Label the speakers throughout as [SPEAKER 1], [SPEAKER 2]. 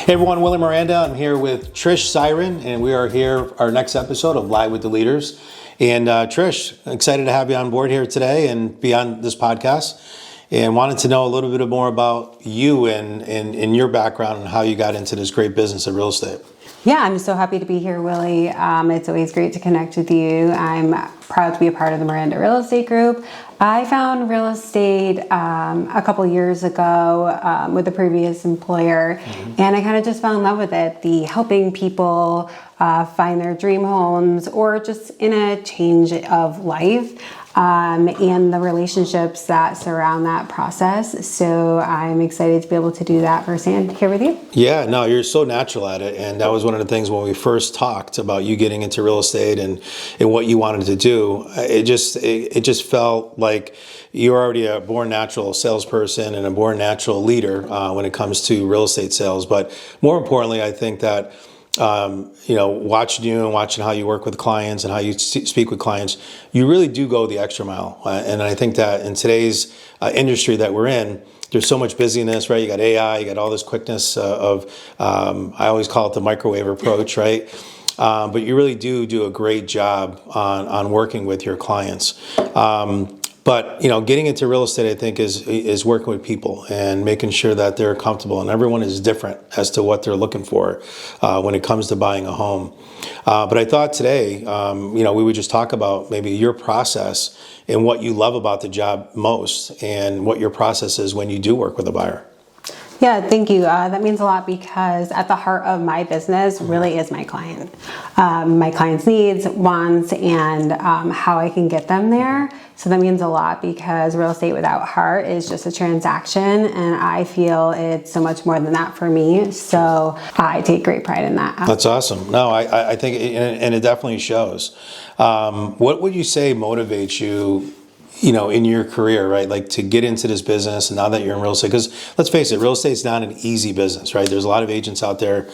[SPEAKER 1] Hey everyone, Willie Miranda. I'm here with Trish, Cyran, and we are here our next episode of Live with the Leaders. And Trish, excited to have you on board here today and be on this podcast. And wanted to know a little bit more about you and your background and how you got into this great business of real estate.
[SPEAKER 2] Yeah, I'm so happy to be here, Willie. It's always great to connect with you. I'm proud to be a part of the Miranda Real Estate Group. I found real estate a couple years ago with a previous employer, and I kind of just fell in love with it. The helping people find their dream homes or just in a change of life. And the relationships that surround that process. So I'm excited to be able to do that firsthand here with you.
[SPEAKER 1] Yeah, no, you're so natural at it. And that was one of the things when we first talked about you getting into real estate and what you wanted to do. It just felt like you're already a born natural salesperson and a born natural leader when it comes to real estate sales. But more importantly, I think that watching you and watching how you work with clients and how you speak with clients, you really do go the extra mile. And I think that in today's industry that we're in, there's so much busyness, right? You got AI, you got all this quickness I always call it the microwave approach, right? But you really do a great job on working with your clients. But getting into real estate, I think, is working with people and making sure that they're comfortable. And everyone is different as to what they're looking for when it comes to buying a home. But I thought today, we would just talk about maybe your process and what you love about the job most, and what your process is when you do work with a buyer.
[SPEAKER 2] Yeah, thank you. That means a lot because at the heart of my business really is my client. My client's needs, wants, and how I can get them there. So that means a lot because real estate without heart is just a transaction, and I feel it's so much more than that for me. So I take great pride in that.
[SPEAKER 1] That's awesome. No, I think, and it definitely shows. What would you say motivates you, in your career, right? Like to get into this business and now that you're in real estate, because let's face it, real estate is not an easy business, right? There's a lot of agents out there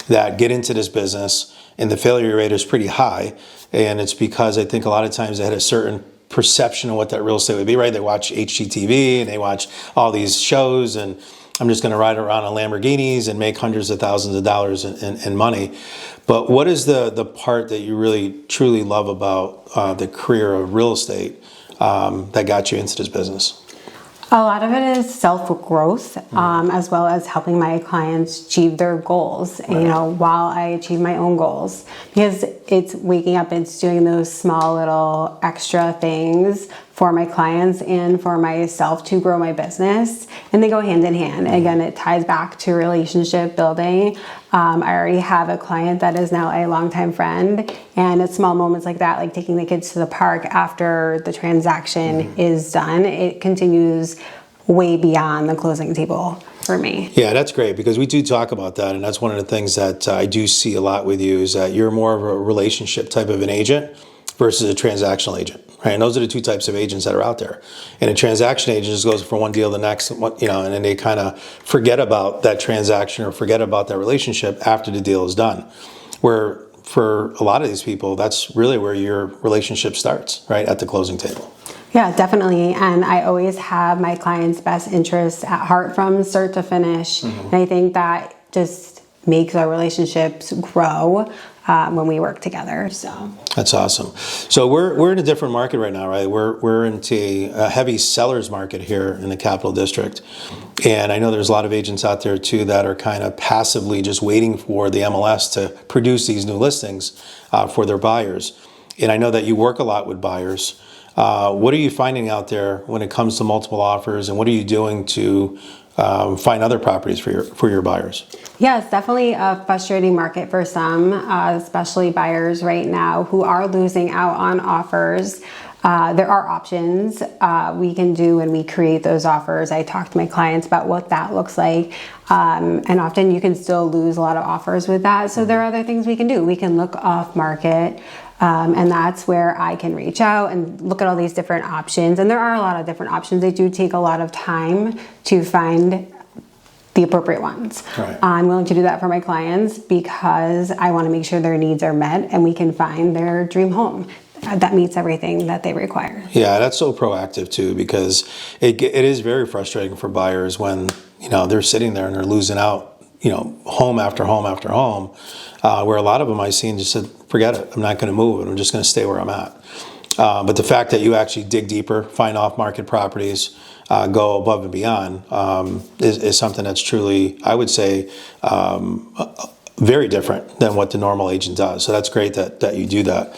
[SPEAKER 1] that get into this business and the failure rate is pretty high. And it's because I think a lot of times they had a certain perception of what that real estate would be, right? They watch HGTV and they watch all these shows and I'm just going to ride around on Lamborghinis and make hundreds of thousands of dollars in money. But what is the part that you really truly love about the career of real estate that got you into this business?
[SPEAKER 2] A lot of it is self-growth, as well as helping my clients achieve their goals, right. While I achieve my own goals. Because it's waking up, it's doing those small little extra things for my clients and for myself to grow my business. And they go hand in hand. Again, it ties back to relationship building. I already have a client that is now a longtime friend, and it's small moments like that, like taking the kids to the park after the transaction is done. It continues way beyond the closing table for me.
[SPEAKER 1] Yeah, that's great because we do talk about that, and that's one of the things that I do see a lot with you is that you're more of a relationship type of an agent versus a transactional agent, right? And those are the two types of agents that are out there. And a transaction agent just goes from one deal to the next, and then they kind of forget about that transaction or forget about that relationship after the deal is done. Where for a lot of these people, that's really where your relationship starts, right? At the closing table.
[SPEAKER 2] Yeah, definitely. And I always have my client's best interests at heart from start to finish. And I think that just makes our relationships grow when we work together. So
[SPEAKER 1] that's awesome. So we're in a different market right now, right? We're into a heavy sellers market here in the Capital District, and I know there's a lot of agents out there too that are kind of passively just waiting for the MLS to produce these new listings for their buyers. And I know that you work a lot with buyers. What are you finding out there when it comes to multiple offers, and what are you doing to find other properties for your buyers?
[SPEAKER 2] Yeah, it's definitely a frustrating market for some, especially buyers right now who are losing out on offers. There are options we can do when we create those offers. I talk to my clients about what that looks like. And often you can still lose a lot of offers with that. So there are other things we can do. We can look off market. And that's where I can reach out and look at all these different options. And there are a lot of different options. They do take a lot of time to find the appropriate ones.
[SPEAKER 1] Right.
[SPEAKER 2] I'm willing to do that for my clients because I want to make sure their needs are met and we can find their dream home that meets everything that they require.
[SPEAKER 1] Yeah, that's so proactive too, because it is very frustrating for buyers when they're sitting there and they're losing out home after home after home, where a lot of them I seen just said, forget it, I'm not going to move, and I'm just going to stay where I'm at. But the fact that you actually dig deeper, find off-market properties, go above and beyond, is something that's truly, I would say, very different than what the normal agent does. So that's great that you do that.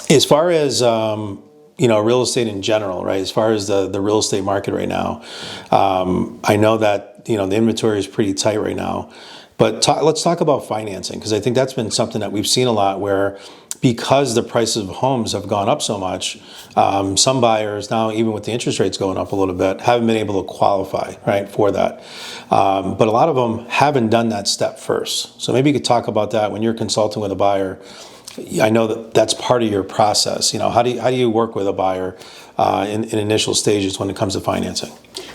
[SPEAKER 1] As far as real estate in general, right? As far as the real estate market right now, I know that the inventory is pretty tight right now. But let's talk about financing, because I think that's been something that we've seen a lot, where because the prices of homes have gone up so much, some buyers now, even with the interest rates going up a little bit, haven't been able to qualify, right, for that. But a lot of them haven't done that step first. So maybe you could talk about that when you're consulting with a buyer. I know that that's part of your process. How do you work with a buyer in initial stages when it comes to financing?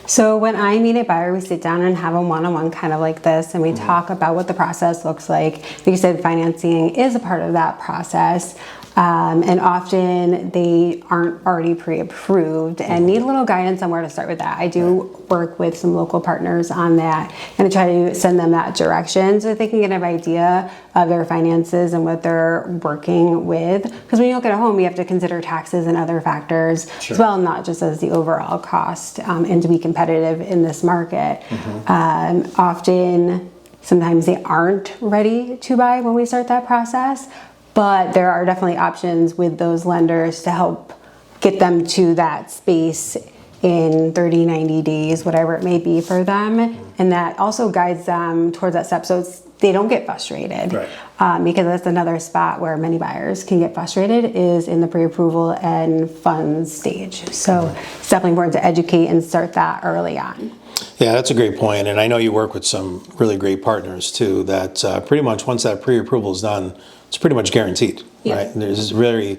[SPEAKER 2] So when I meet a buyer, we sit down and have a one-on-one kind of like this, and we talk about what the process looks like. Like you said, financing is a part of that process. And often they aren't already pre-approved and need a little guidance on where to start with that. I do work with some local partners on that, and I try to send them that direction so that they can get an idea of their finances and what they're working with. Because when you look at a home, you have to consider taxes and other factors as well, not just as the overall cost, and to be competitive in this market. Often, sometimes they aren't ready to buy when we start that process. But there are definitely options with those lenders to help get them to that space in 30, 90 days, whatever it may be for them. And that also guides them towards that step so they don't get frustrated. Right. Because that's another spot where many buyers can get frustrated, is in the pre-approval and funds stage. So it's definitely important to educate and start that early on.
[SPEAKER 1] Yeah, that's a great point. And I know you work with some really great partners too, that pretty much once that pre-approval is done, it's pretty much guaranteed, right? And there's very,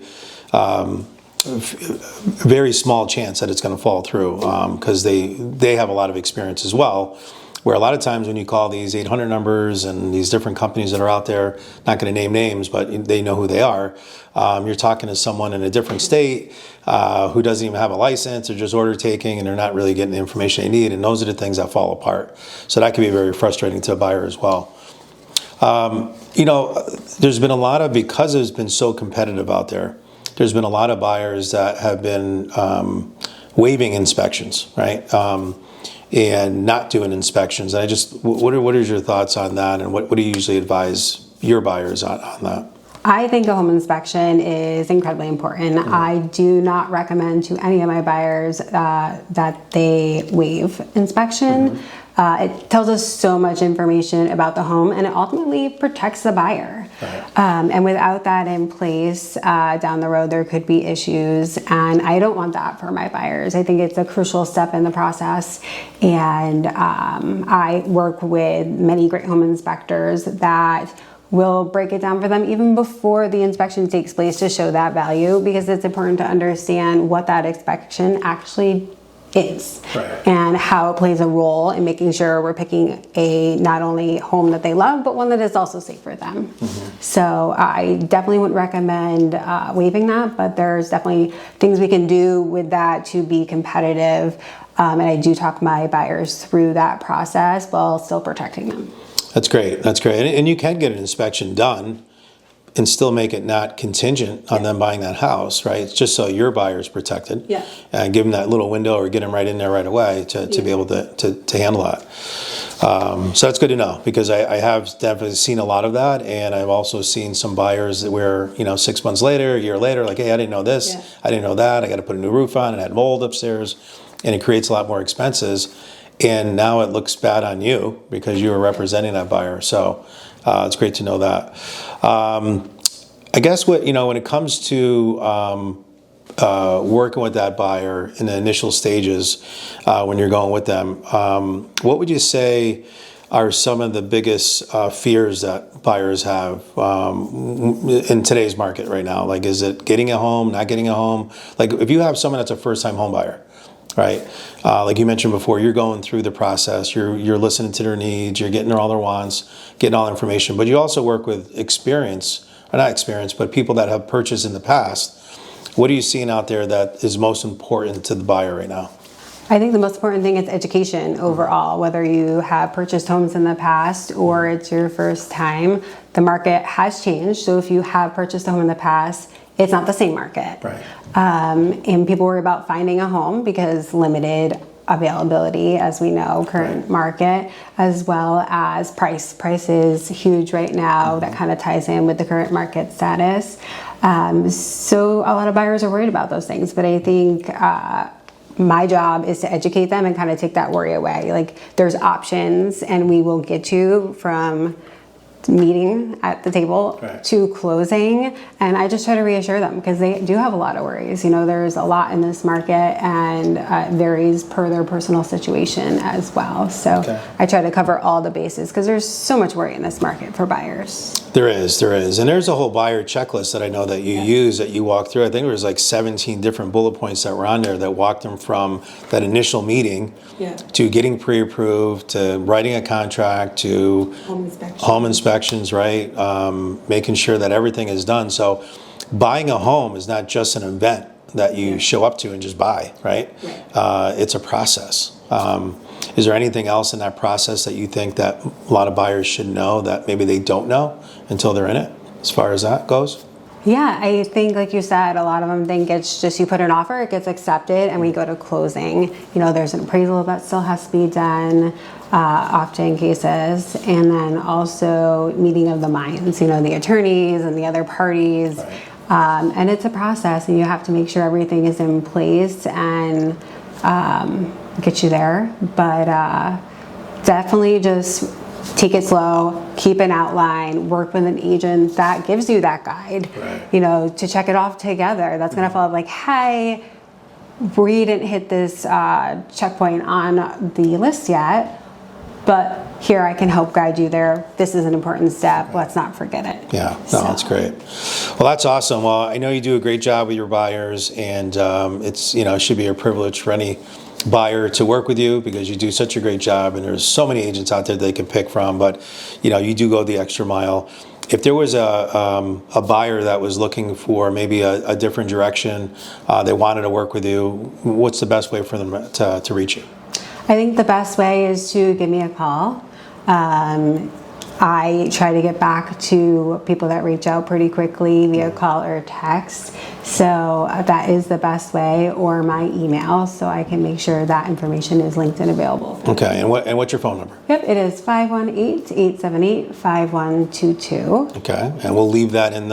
[SPEAKER 1] very small chance that it's going to fall through, because they have a lot of experience as well. Where a lot of times when you call these 800 numbers and these different companies that are out there, not going to name names, but they know who they are. You're talking to someone in a different state who doesn't even have a license, or just order taking, and they're not really getting the information they need. And those are the things that fall apart. So that can be very frustrating to a buyer as well. There's been a lot of, because it's been so competitive out there, there's been a lot of buyers that have been waiving inspections, right? And not doing inspections. And what are your thoughts on that? And what do you usually advise your buyers on that?
[SPEAKER 2] I think a home inspection is incredibly important. I do not recommend to any of my buyers that they waive inspection. It tells us so much information about the home, and it ultimately protects the buyer. Right. And without that in place, down the road there could be issues, and I don't want that for my buyers. I think it's a crucial step in the process, and I work with many great home inspectors that will break it down for them even before the inspection takes place to show that value, because it's important to understand what that inspection actually is, right, and how it plays a role in making sure we're picking a not only home that they love, but one that is also safe for them. So I definitely wouldn't recommend waiving that, but there's definitely things we can do with that to be competitive. And I do talk my buyers through that process while still protecting them.
[SPEAKER 1] That's great. That's great. And you can get an inspection done and still make it not contingent on them buying that house, right? It's just so your buyer's protected. And give them that little window, or get them right in there right away to be able to handle that. So that's good to know, because I have definitely seen a lot of that. And I've also seen some buyers where, 6 months later, a year later, like, hey, I didn't know this, I didn't know that, I got to put a new roof on, and had mold upstairs, and it creates a lot more expenses. And now it looks bad on you because you were representing that buyer. So it's great to know that. I guess when it comes to working with that buyer in the initial stages, when you're going with them, what would you say are some of the biggest fears that buyers have in today's market right now? Like, is it getting a home, not getting a home? Like, if you have someone that's a first-time home buyer, right? Like you mentioned before, you're going through the process, you're listening to their needs, you're getting all their wants, getting all the information, but you also work with not experience, but people that have purchased in the past. What are you seeing out there that is most important to the buyer right now?
[SPEAKER 2] I think the most important thing is education overall, whether you have purchased homes in the past or it's your first time. The market has changed. So if you have purchased a home in the past, it's not the same market.
[SPEAKER 1] Right.
[SPEAKER 2] And people worry about finding a home because limited availability, as we know, current market, as well as price. Price is huge right now. That kind of ties in with the current market status. So a lot of buyers are worried about those things, but I think my job is to educate them and kind of take that worry away. Like, there's options, and we will get you from meeting at the table to closing. And I just try to reassure them because they do have a lot of worries. You know, there's a lot in this market, and it varies per their personal situation as well. So I try to cover all the bases because there's so much worry in this market for buyers.
[SPEAKER 1] There is. And there's a whole buyer checklist that I know that you use, that you walk through. I think there was like 17 different bullet points that were on there that walked them from that initial meeting to getting pre-approved, to writing a contract, to home inspections, right? Making sure that everything is done. So buying a home is not just an event that you show up to and just buy, right? It's a process. Is there anything else in that process that you think that a lot of buyers should know that maybe they don't know until they're in it, as far as that goes?
[SPEAKER 2] Yeah, I think, like you said, a lot of them think it's just you put an offer, it gets accepted, and we go to closing. You know, there's an appraisal that still has to be done, often in cases, and then also meeting of the minds, you know, the attorneys and the other parties. And it's a process, and you have to make sure everything is in place and get you there. But definitely just take it slow, keep an outline, work with an agent that gives you that guide, you know, to check it off together. That's going to follow, like, hey, we didn't hit this checkpoint on the list yet, but here I can help guide you there. This is an important step. Let's not forget it.
[SPEAKER 1] Yeah, no, that's great. Well, that's awesome. Well, I know you do a great job with your buyers, and it's, you know, it should be a privilege for any buyer to work with you because you do such a great job, and there's so many agents out there they can pick from, but you know, you do go the extra mile. If there was a buyer that was looking for maybe a different direction, they wanted to work with you, what's the best way for them to reach you?
[SPEAKER 2] I think the best way is to give me a call. I try to get back to people that reach out pretty quickly via call or text. So that is the best way, or my email, so I can make sure that information is linked and available.
[SPEAKER 1] Okay, and what's your phone number?
[SPEAKER 2] Yep, it is 518-878-5122.
[SPEAKER 1] Okay, and we'll leave that and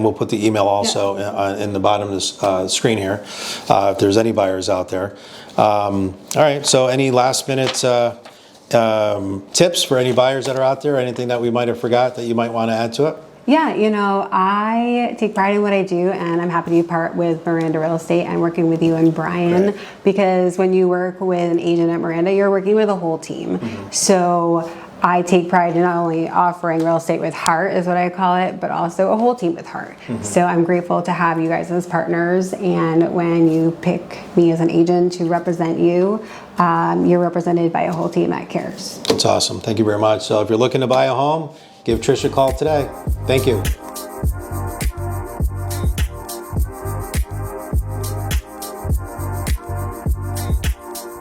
[SPEAKER 1] we'll put the email also in the bottom of the screen here, if there's any buyers out there. All right, so any last minute tips for any buyers that are out there? Anything that we might have forgot that you might want to add to it?
[SPEAKER 2] Yeah, you know, I take pride in what I do, and I'm happy to be part with Miranda Real Estate and working with you and Brian, because when you work with an agent at Miranda, you're working with a whole team. So I take pride in not only offering real estate with heart, is what I call it, but also a whole team with heart. So I'm grateful to have you guys as partners, and when you pick me as an agent to represent you, you're represented by a whole team that cares.
[SPEAKER 1] That's awesome. Thank you very much. So if you're looking to buy a home, give Trish a call today. Thank you.